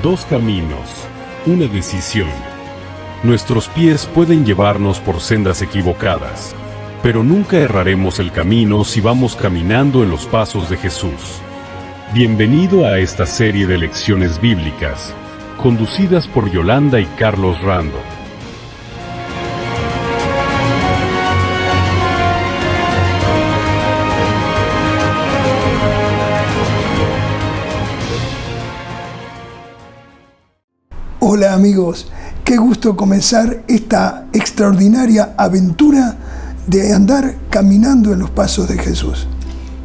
Dos caminos, una decisión. Nuestros pies pueden llevarnos por sendas equivocadas, pero nunca erraremos el camino si vamos caminando en los pasos de Jesús. Bienvenido a esta serie de lecciones bíblicas, conducidas por Yolanda y Carlos Rando. Hola amigos, qué gusto comenzar esta extraordinaria aventura de andar caminando en los pasos de Jesús.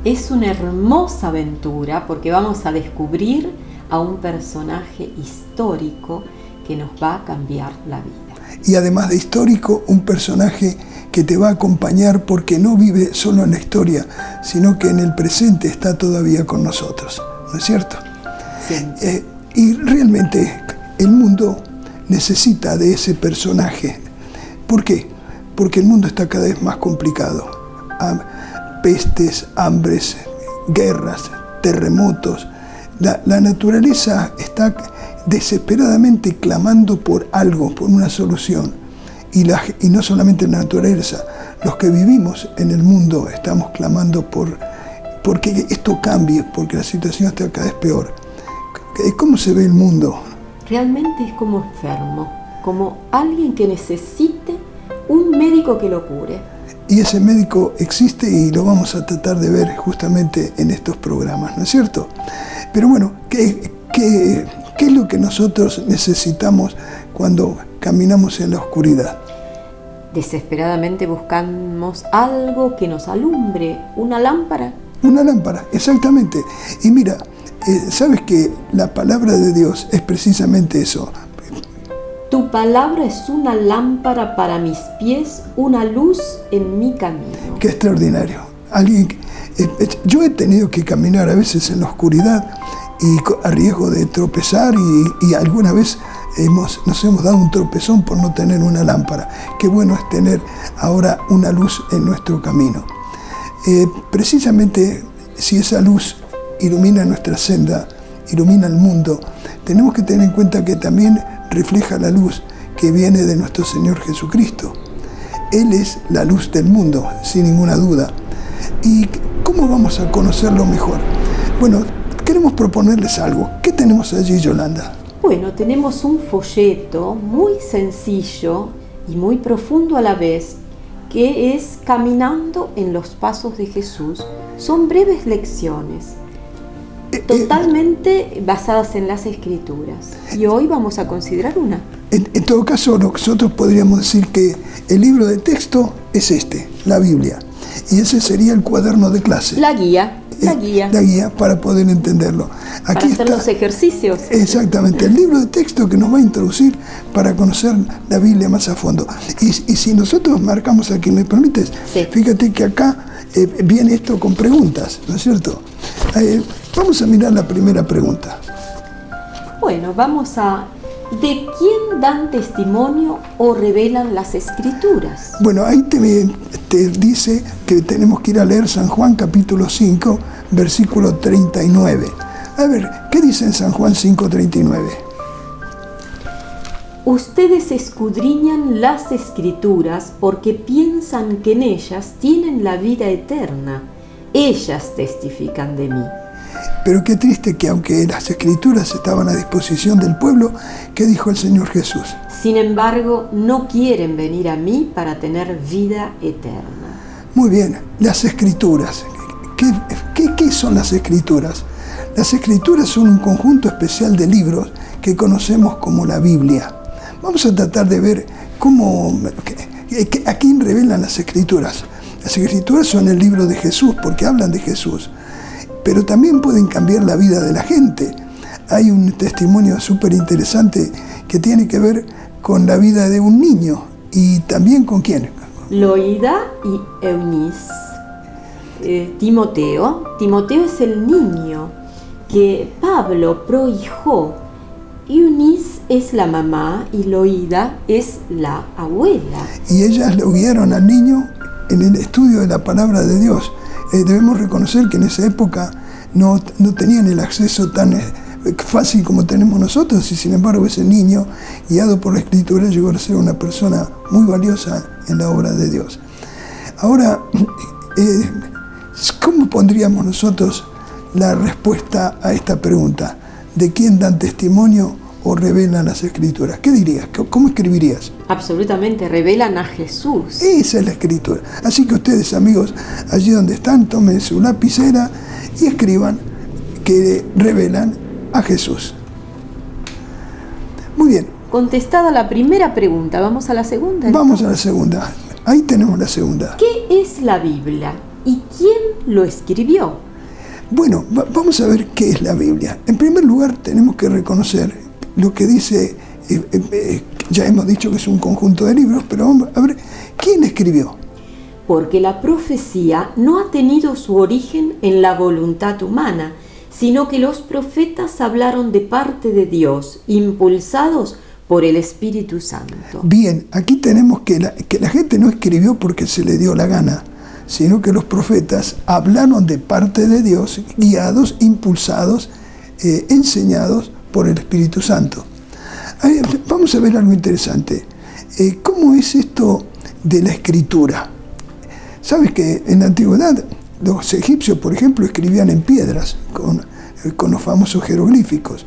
Es una hermosa aventura porque vamos a descubrir a un personaje histórico que nos va a cambiar la vida. Y además de histórico, un personaje que te va a acompañar porque no vive solo en la historia, sino que en el presente está todavía con nosotros, ¿no es cierto? Sí. Y realmente el mundo necesita de ese personaje. ¿Por qué? Porque el mundo está cada vez más complicado. Pestes, hambres, guerras, terremotos. La naturaleza está desesperadamente clamando por algo, por una solución. Y no solamente la naturaleza, los que vivimos en el mundo estamos clamando porque esto cambie, porque la situación está cada vez peor. ¿Cómo se ve el mundo? Realmente es como enfermo, como alguien que necesite un médico que lo cure. Y ese médico existe y lo vamos a tratar de ver justamente en estos programas, ¿no es cierto? Pero bueno, ¿qué es lo que nosotros necesitamos cuando caminamos en la oscuridad? Desesperadamente buscamos algo que nos alumbre, una lámpara. Una lámpara, exactamente. Y mira, ¿sabes que la palabra de Dios es precisamente eso? Tu palabra es una lámpara para mis pies, una luz en mi camino. Qué extraordinario. Yo he tenido que caminar a veces en la oscuridad y a riesgo de tropezar y alguna vez nos hemos dado un tropezón por no tener una lámpara. Qué bueno es tener ahora una luz en nuestro camino. Precisamente si esa luz ilumina nuestra senda, ilumina el mundo, tenemos que tener en cuenta que también refleja la luz que viene de nuestro Señor Jesucristo. Él es la luz del mundo, sin ninguna duda. ¿Y cómo vamos a conocerlo mejor? Bueno, queremos proponerles algo. ¿Qué tenemos allí, Yolanda? Bueno, tenemos un folleto muy sencillo y muy profundo a la vez, que es Caminando en los Pasos de Jesús. Son breves lecciones, totalmente basadas en las Escrituras. Y hoy vamos a considerar una. En todo caso, nosotros podríamos decir que el libro de texto es la Biblia. Y ese sería el cuaderno de clase. La guía. La guía para poder entenderlo. Aquí para hacer los ejercicios. Exactamente, el libro de texto que nos va a introducir para conocer la Biblia más a fondo. Y si nosotros marcamos aquí, ¿me permites? Sí. Fíjate que acá viene esto con preguntas, ¿no es cierto? Vamos a mirar la primera pregunta. Bueno, ¿de quién dan testimonio o revelan las Escrituras? Bueno, ahí te dice que tenemos que ir a leer San Juan capítulo 5, versículo 39. A ver, ¿qué dice en San Juan 5:39? Ustedes escudriñan las Escrituras porque piensan que en ellas tienen la vida eterna. Ellas testifican de mí. Pero qué triste que aunque las Escrituras estaban a disposición del pueblo, ¿qué dijo el Señor Jesús? Sin embargo, no quieren venir a mí para tener vida eterna. Muy bien, las Escrituras. ¿Qué son las Escrituras? Las Escrituras son un conjunto especial de libros que conocemos como la Biblia. Vamos a tratar de ver a quién revelan las Escrituras. Las Escrituras son el libro de Jesús porque hablan de Jesús. Pero también pueden cambiar la vida de la gente. Hay un testimonio súper interesante que tiene que ver con la vida de un niño y también con quién. Loida y Eunice. Timoteo es el niño que Pablo prohijó. Eunice es la mamá y Loida es la abuela. Y ellas lo guiaron al niño en el estudio de la palabra de Dios. Debemos reconocer que en esa época no tenían el acceso tan fácil como tenemos nosotros, y sin embargo ese niño, guiado por la Escritura, llegó a ser una persona muy valiosa en la obra de Dios. Ahora, ¿cómo pondríamos nosotros la respuesta a esta pregunta? ¿De quién dan testimonio o revelan las Escrituras? ¿Qué dirías? ¿Cómo escribirías? Absolutamente, revelan a Jesús. Esa es la Escritura. Así que ustedes, amigos, allí donde están, tomen su lapicera y escriban que revelan a Jesús. Muy bien. Contestada la primera pregunta, ¿vamos a la segunda? Vamos a la segunda. Ahí tenemos la segunda. ¿Qué es la Biblia y quién lo escribió? Bueno, vamos a ver qué es la Biblia. En primer lugar, tenemos que reconocer lo que dice, ya hemos dicho que es un conjunto de libros, pero vamos a ver, ¿quién escribió? Porque la profecía no ha tenido su origen en la voluntad humana, sino que los profetas hablaron de parte de Dios, impulsados por el Espíritu Santo. Bien, aquí tenemos que la gente no escribió porque se le dio la gana, sino que los profetas hablaron de parte de Dios, guiados, impulsados, enseñados por el Espíritu Santo. Vamos a ver algo interesante. ¿Cómo es esto de la escritura? Sabes que en la antigüedad los egipcios, por ejemplo, escribían en piedras con los famosos jeroglíficos.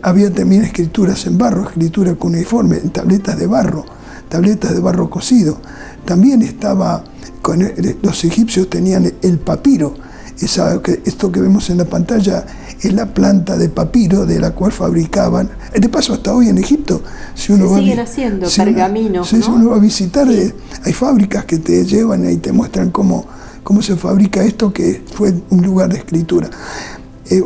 Había también escrituras en barro, escritura cuneiforme, en tabletas de barro cocido. También estaba, los egipcios tenían el papiro. Esto que vemos en la pantalla es la planta de papiro de la cual fabricaban. De paso, hasta hoy en Egipto, si uno siguen haciendo pergaminos, si ¿no? uno va a visitar, Sí. Hay fábricas que te llevan y te muestran cómo se fabrica esto, que fue un lugar de escritura,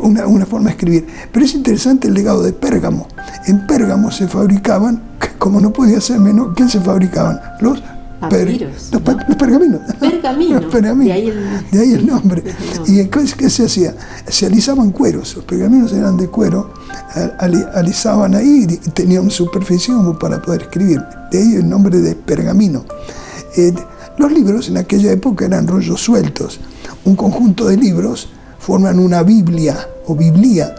una forma de escribir. Pero es interesante el legado de Pérgamo. En Pérgamo se fabricaban, como no podía ser menos, ¿quién se fabricaban? Los papiros, los ¿no? pergaminos. Pergaminos. Los pergaminos. De ahí el nombre. ¿Y qué se hacía? Se alisaban cueros. Los pergaminos eran de cuero, alisaban ahí y tenían superficie como para poder escribir. De ahí el nombre de pergamino. Los libros en aquella época eran rollos sueltos. Un conjunto de libros forman una Biblia o Biblia,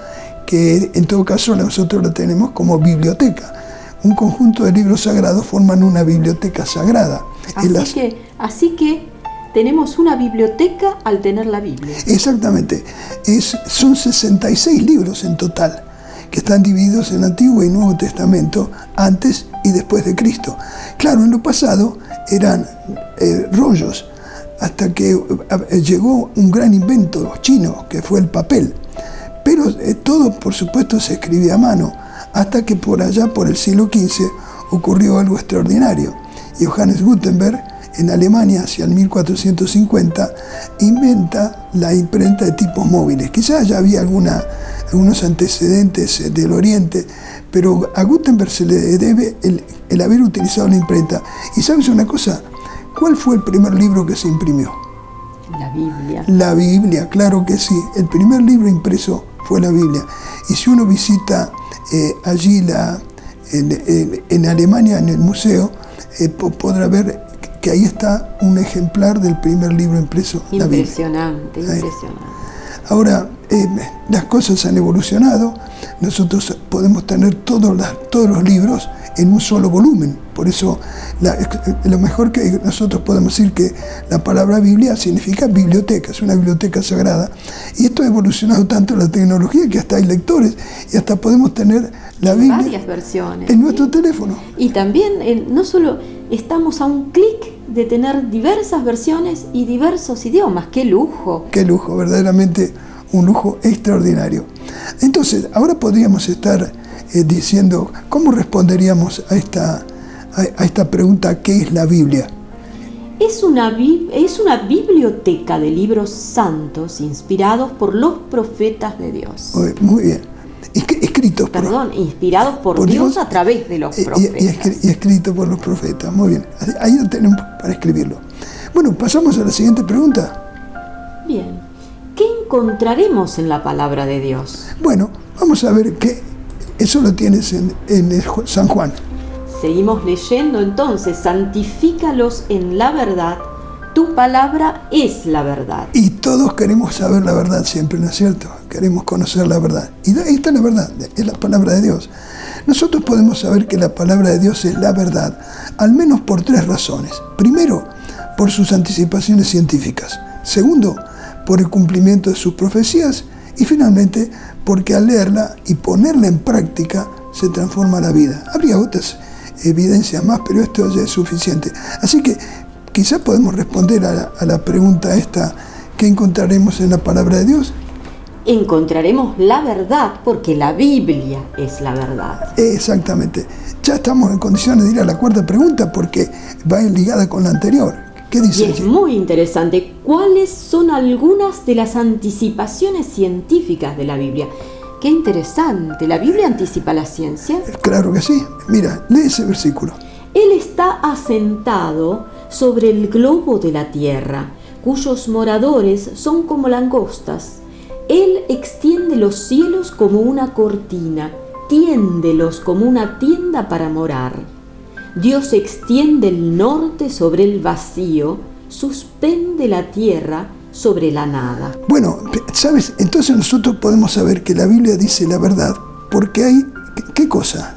que en todo caso nosotros la tenemos como biblioteca. Un conjunto de libros sagrados forman una biblioteca sagrada. Así que tenemos una biblioteca al tener la Biblia. Exactamente. Son 66 libros en total, que están divididos en Antiguo y Nuevo Testamento, antes y después de Cristo. Claro, en lo pasado eran rollos, hasta que llegó un gran invento chino, que fue el papel. Pero todo, por supuesto, se escribía a mano, hasta que por allá, por el siglo XV, ocurrió algo extraordinario. Johannes Gutenberg, en Alemania, hacia el 1450, inventa la imprenta de tipos móviles. Quizás ya había algunos antecedentes del Oriente, pero a Gutenberg se le debe el haber utilizado la imprenta. ¿Y sabes una cosa? ¿Cuál fue el primer libro que se imprimió? La Biblia. La Biblia, claro que sí. El primer libro impreso fue la Biblia. Y si uno visita allí en Alemania, en el museo, podrá ver que ahí está un ejemplar del primer libro impreso. Impresionante, la Biblia. impresionante. Ahora, las cosas han evolucionado. Nosotros podemos tener todos los libros en un solo volumen. Por eso, lo mejor que nosotros podemos decir que la palabra Biblia significa biblioteca, es una biblioteca sagrada. Y esto ha evolucionado tanto la tecnología que hasta hay lectores y hasta podemos tener la Biblia varias versiones en nuestro teléfono. Y también, no solo estamos a un clic de tener diversas versiones y diversos idiomas. ¡Qué lujo! ¡Qué lujo! Verdaderamente un lujo extraordinario. Entonces, ahora podríamos estar diciendo, ¿cómo responderíamos a esta pregunta? ¿Qué es la Biblia? Es una biblioteca de libros santos inspirados por los profetas de Dios. Muy bien. Inspirados por Dios a través de los profetas. Y escrito por los profetas. Muy bien. Ahí lo tenemos para escribirlo. Bueno, pasamos a la siguiente pregunta. Bien. ¿Qué encontraremos en la palabra de Dios? Bueno, vamos a ver que eso lo tienes en San Juan. Seguimos leyendo entonces. Santifícalos en la verdad. Tu palabra es la verdad. Y todos queremos saber la verdad siempre, ¿no es cierto? queremos conocer la verdad. Y ahí está la verdad, es la palabra de Dios. Nosotros podemos saber que la palabra de Dios es la verdad, al menos por 3 razones. Primero, por sus anticipaciones científicas. Segundo, por el cumplimiento de sus profecías. Y finalmente, porque al leerla y ponerla en práctica, se transforma la vida. Habría otras evidencias más, pero esto ya es suficiente. Así que quizás podemos responder a la pregunta esta: ¿qué encontraremos en la palabra de Dios? Encontraremos la verdad porque la Biblia es la verdad. Exactamente. Ya estamos en condiciones de ir a la 4ª pregunta porque va ligada con la anterior. ¿Qué dice Y es allí? muy interesante. ¿Cuáles son algunas de las anticipaciones científicas de la Biblia? ¡Qué interesante! ¿La Biblia anticipa la ciencia? Claro que sí. Mira, lee ese versículo. Él está asentado sobre el globo de la tierra, cuyos moradores son como langostas. Él extiende los cielos como una cortina, tiéndelos como una tienda para morar. Dios extiende el norte sobre el vacío, suspende la tierra sobre la nada. Bueno, ¿sabes? Entonces nosotros podemos saber que la Biblia dice la verdad porque hay... ¿Qué cosa?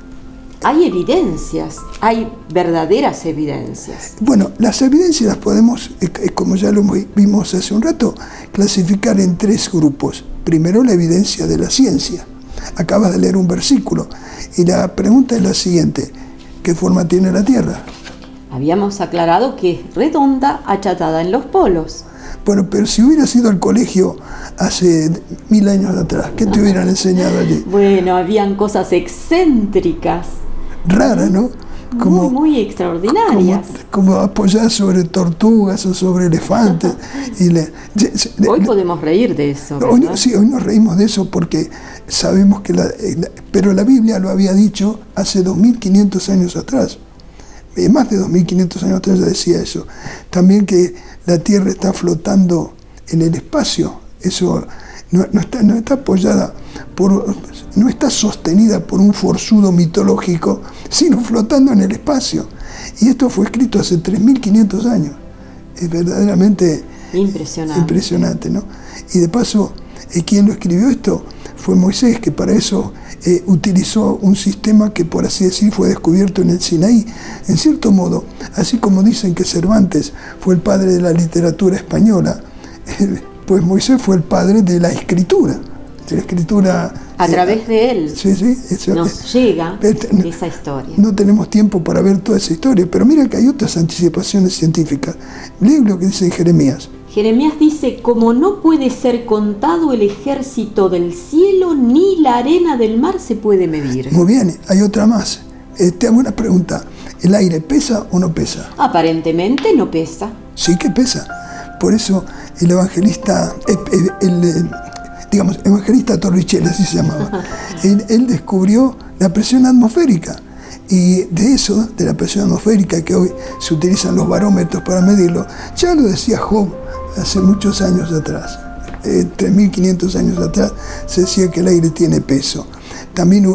Hay evidencias, hay verdaderas evidencias. Bueno, las evidencias las podemos, como ya lo vimos hace un rato, clasificar en 3 grupos. Primero, la evidencia de la ciencia. Acabas de leer un versículo y la pregunta es la siguiente: ¿qué forma tiene la Tierra? Habíamos aclarado que es redonda, achatada en los polos. Bueno, pero si hubieras ido al colegio hace 1000 años atrás, ¿qué te hubieran enseñado allí? Bueno, habían cosas excéntricas, Rara, ¿no? muy extraordinarias. Como apoyar sobre tortugas o sobre elefantes. Hoy podemos reír de eso, ¿verdad? Hoy nos reímos de eso porque sabemos que pero la Biblia lo había dicho hace 2500 años atrás. Más de 2500 años atrás ya decía eso. También que la Tierra está flotando en el espacio. Eso no está apoyada no está sostenida por un forzudo mitológico, sino flotando en el espacio. Y esto fue escrito hace 3500 años. Es verdaderamente impresionante, ¿no? Y de paso, quien lo escribió esto fue Moisés, que para eso utilizó un sistema que, por así decir, fue descubierto en el Sinaí. En cierto modo, así como dicen que Cervantes fue el padre de la literatura española, pues Moisés fue el padre de la escritura. A través de él nos llega esa historia. No tenemos tiempo para ver toda esa historia, pero mira que hay otras anticipaciones científicas. Lee lo que dice en Jeremías. Jeremías dice: como no puede ser contado el ejército del cielo, ni la arena del mar se puede medir. Muy bien, hay otra más. Te hago una pregunta: ¿el aire pesa o no pesa? Aparentemente no pesa. Sí que pesa. Por eso el evangelista, evangelista Torricelli, así se llamaba, él descubrió la presión atmosférica. Y de eso, de la presión atmosférica, que hoy se utilizan los barómetros para medirlo, ya lo decía Job hace muchos años atrás. 3500 años atrás se decía que el aire tiene peso. También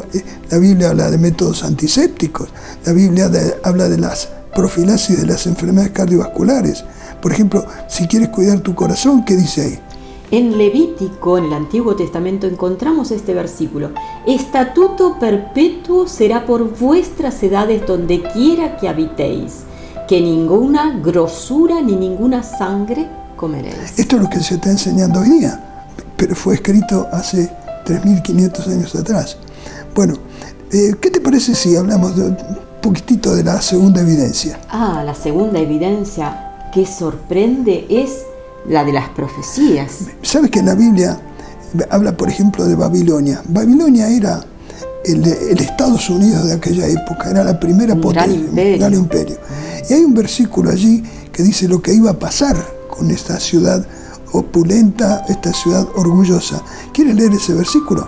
la Biblia habla de métodos antisépticos. La Biblia habla de las profilaxis de las enfermedades cardiovasculares. Por ejemplo, si quieres cuidar tu corazón, ¿qué dice ahí? En Levítico, en el Antiguo Testamento, encontramos este versículo: estatuto perpetuo será por vuestras edades donde quiera que habitéis, que ninguna grosura ni ninguna sangre comeréis. Esto es lo que se está enseñando hoy día, pero fue escrito hace 3500 años atrás. Bueno, ¿qué te parece si hablamos un poquitito de la segunda evidencia? La segunda evidencia que sorprende es la de las profecías. ¿Sabes que en la Biblia habla, por ejemplo, de Babilonia? Babilonia era el Estados Unidos de aquella época, era la primera potencia, un gran imperio. Y hay un versículo allí que dice lo que iba a pasar con esta ciudad opulenta, esta ciudad orgullosa. ¿Quieres leer ese versículo?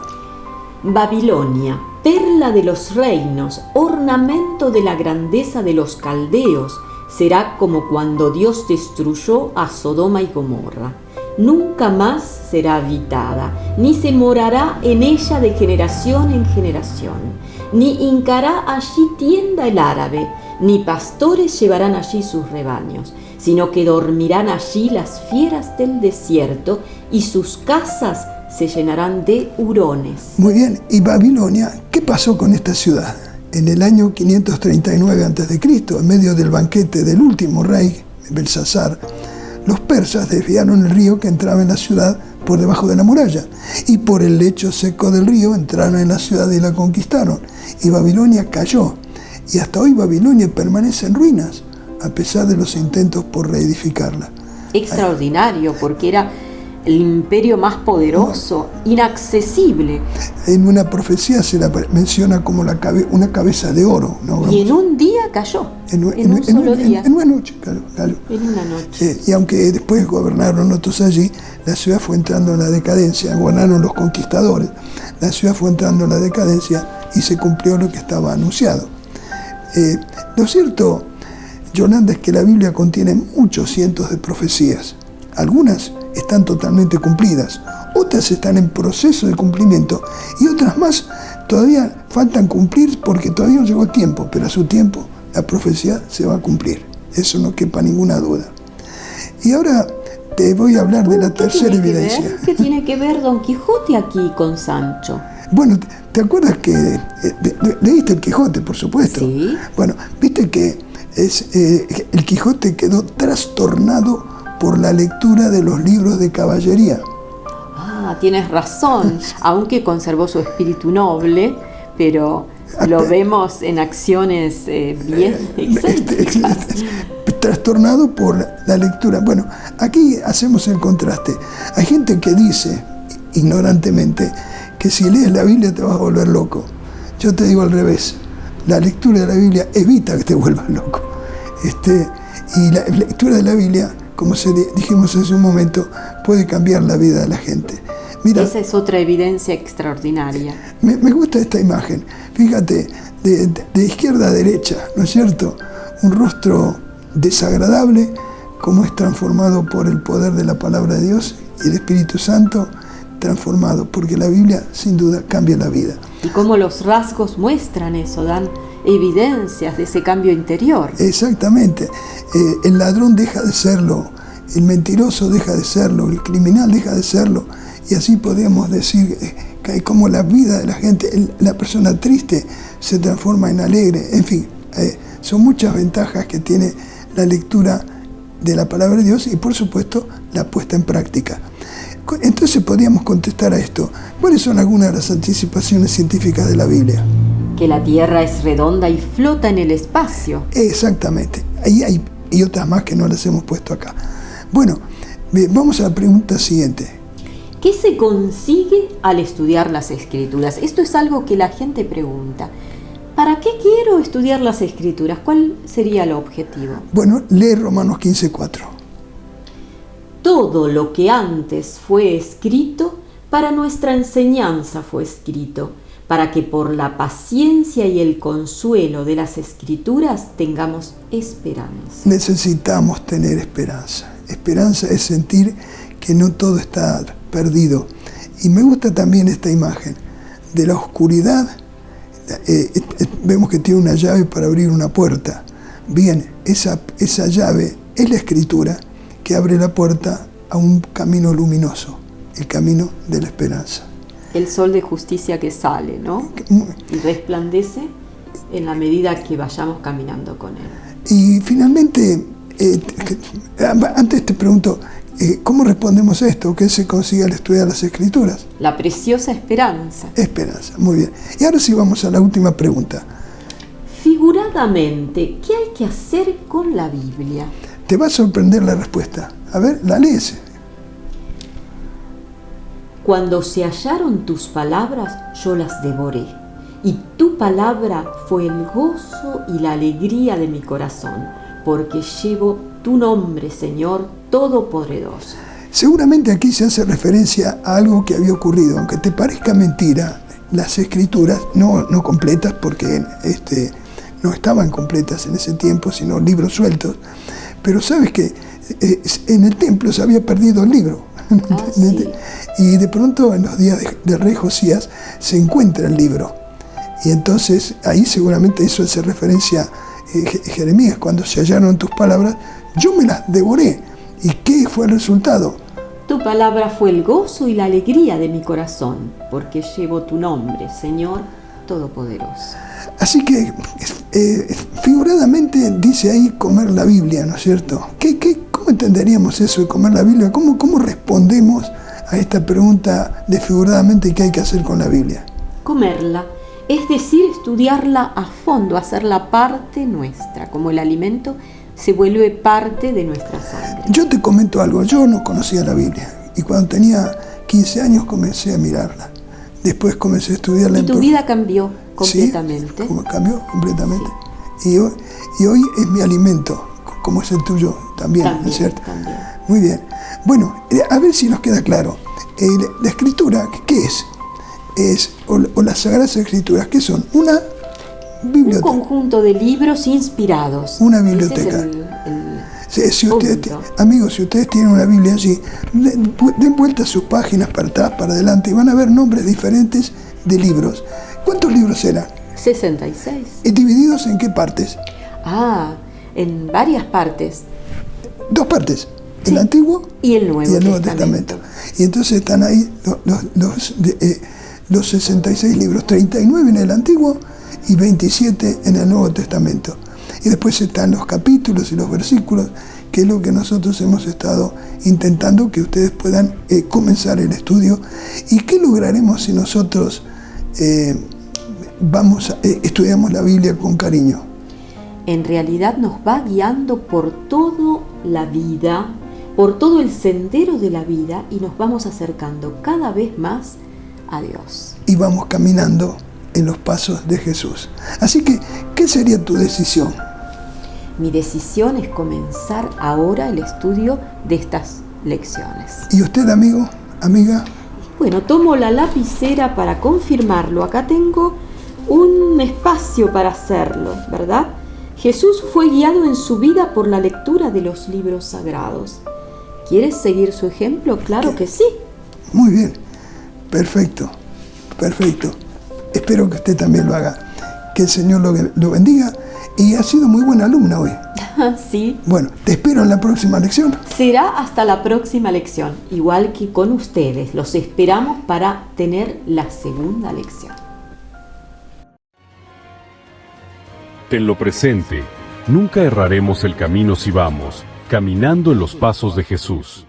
Babilonia, perla de los reinos, ornamento de la grandeza de los caldeos, será como cuando Dios destruyó a Sodoma y Gomorra. Nunca más será habitada, ni se morará en ella de generación en generación, ni hincará allí tienda el árabe, ni pastores llevarán allí sus rebaños, sino que dormirán allí las fieras del desierto, y sus casas se llenarán de hurones. Muy bien, y Babilonia, ¿qué pasó con esta ciudad? En el año 539 a.C., en medio del banquete del último rey, Belsasar, los persas desviaron el río que entraba en la ciudad por debajo de la muralla, y por el lecho seco del río entraron en la ciudad y la conquistaron, y Babilonia cayó, y hasta hoy Babilonia permanece en ruinas, a pesar de los intentos por reedificarla. Extraordinario, porque era el imperio más poderoso, inaccesible. En una profecía se la menciona como una cabeza de oro, ¿no? Y en un día cayó, en un solo día. En una noche, claro. En una noche. Y aunque después gobernaron otros allí, la ciudad fue entrando en la decadencia, gobernaron los conquistadores, la ciudad fue entrando en la decadencia y se cumplió lo que estaba anunciado. Lo cierto, Yolanda, es que la Biblia contiene muchos cientos de profecías. Algunas están totalmente cumplidas, otras están en proceso de cumplimiento y otras más todavía faltan cumplir porque todavía no llegó el tiempo, pero a su tiempo la profecía se va a cumplir. Eso no quepa ninguna duda. Y ahora te voy a hablar de la tercera evidencia. ¿Qué tiene que ver Don Quijote aquí con Sancho? Bueno, ¿te acuerdas que leíste el Quijote, por supuesto? Sí. Bueno, viste que el Quijote quedó trastornado por la lectura de los libros de caballería. Ah, tienes razón, aunque conservó su espíritu noble, pero lo vemos en acciones bien excéntricas. Trastornado por la lectura. Bueno, aquí hacemos el contraste. Hay gente que dice, ignorantemente, que si lees la Biblia te vas a volver loco. Yo te digo al revés. La lectura de la Biblia evita que te vuelvas loco. Y la lectura de la Biblia, como dijimos hace un momento, puede cambiar la vida de la gente. Mira, esa es otra evidencia extraordinaria. Me gusta esta imagen. Fíjate, de izquierda a derecha, ¿no es cierto? Un rostro desagradable, como es transformado por el poder de la palabra de Dios y el Espíritu Santo, transformado, porque la Biblia sin duda cambia la vida. Y cómo los rasgos muestran eso, dan evidencias de ese cambio interior. Exactamente. El ladrón deja de serlo, el mentiroso deja de serlo, el criminal deja de serlo, y así podríamos decir que como la vida de la gente, la persona triste se transforma en alegre. En fin, son muchas ventajas que tiene la lectura de la palabra de Dios y por supuesto la puesta en práctica. Entonces podríamos contestar a esto. ¿Cuáles son algunas de las anticipaciones científicas de la Biblia? Que la Tierra es redonda y flota en el espacio. Exactamente. Ahí hay y otras más que no las hemos puesto acá. Bueno, vamos a la pregunta siguiente. ¿Qué se consigue al estudiar las Escrituras? Esto es algo que la gente pregunta. ¿Para qué quiero estudiar las Escrituras? ¿Cuál sería el objetivo? Bueno, lee Romanos 15:4. Todo lo que antes fue escrito, para nuestra enseñanza fue escrito, para que por la paciencia y el consuelo de las Escrituras tengamos esperanza. Necesitamos tener esperanza. Esperanza es sentir que no todo está perdido. Y me gusta también esta imagen de la oscuridad. Vemos que tiene una llave para abrir una puerta. Bien, esa llave es la Escritura que abre la puerta a un camino luminoso, el camino de la esperanza. El sol de justicia que sale, ¿no? Y resplandece en la medida que vayamos caminando con él. Y finalmente, antes te pregunto, ¿cómo respondemos a esto? ¿Qué se consigue al estudiar las Escrituras? La preciosa esperanza. Esperanza, muy bien. Y ahora sí vamos a la última pregunta. Figuradamente, ¿qué hay que hacer con la Biblia? Te va a sorprender la respuesta. A ver, la lees. Cuando se hallaron tus palabras, yo las devoré, y tu palabra fue el gozo y la alegría de mi corazón, porque llevo tu nombre, Señor Todopoderoso. Seguramente aquí se hace referencia a algo que había ocurrido, aunque te parezca mentira, las Escrituras, no completas, porque no estaban completas en ese tiempo, sino libros sueltos, pero sabes que en el templo se había perdido el libro. Sí. Y de pronto en los días del rey Josías se encuentra el libro. Y entonces ahí seguramente eso hace referencia a Jeremías, cuando se hallaron tus palabras, yo me las devoré. ¿Y qué fue el resultado? Tu palabra fue el gozo y la alegría de mi corazón, porque llevo tu nombre, Señor Todopoderoso. Así que figuradamente dice ahí comer la Biblia, ¿no es cierto? ¿Cómo entenderíamos eso de comer la Biblia? ¿Cómo respondemos a esta pregunta de figuradamente qué hay que hacer con la Biblia? Comerla, es decir, estudiarla a fondo, hacerla parte nuestra, como el alimento se vuelve parte de nuestra sangre. Yo te comento algo, yo no conocía la Biblia y cuando tenía 15 años comencé a mirarla. Después comencé a estudiarla. Y tu vida cambió completamente. Sí, cambió completamente. Sí. Y hoy es mi alimento, como es el tuyo también, ¿no es cierto? También. Muy bien. Bueno, a ver si nos queda claro. La escritura, ¿qué es? O las Sagradas Escrituras, ¿qué son? Una biblioteca. Un conjunto de libros inspirados. Una biblioteca. Ese es si ustedes, amigos, si ustedes tienen una Biblia allí, den vuelta sus páginas para atrás, para adelante, y van a ver nombres diferentes de libros. ¿Cuántos libros eran? 66. ¿Divididos en qué partes? En varias partes. Dos partes, sí. El Antiguo y el Nuevo Testamento. Y entonces están ahí los 66 libros, 39 en el Antiguo y 27 en el Nuevo Testamento. Y después están los capítulos y los versículos, que es lo que nosotros hemos estado intentando que ustedes puedan comenzar el estudio. ¿Y qué lograremos si nosotros estudiamos la Biblia con cariño? En realidad nos va guiando por toda la vida, por todo el sendero de la vida, y nos vamos acercando cada vez más a Dios. Y vamos caminando en los pasos de Jesús. Así que, ¿qué sería tu decisión? Mi decisión es comenzar ahora el estudio de estas lecciones. ¿Y usted, amigo, amiga? Bueno, tomo la lapicera para confirmarlo. Acá tengo un espacio para hacerlo, ¿verdad? Jesús fue guiado en su vida por la lectura de los libros sagrados. ¿Quieres seguir su ejemplo? Claro que sí. Muy bien. Perfecto. Perfecto. Espero que usted también lo haga. Que el Señor lo bendiga. Y ha sido muy buena alumna hoy. Sí. Bueno, te espero en la próxima lección. Será hasta la próxima lección. Igual que con ustedes. Los esperamos para tener la segunda lección. Tenlo presente, nunca erraremos el camino si vamos caminando en los pasos de Jesús.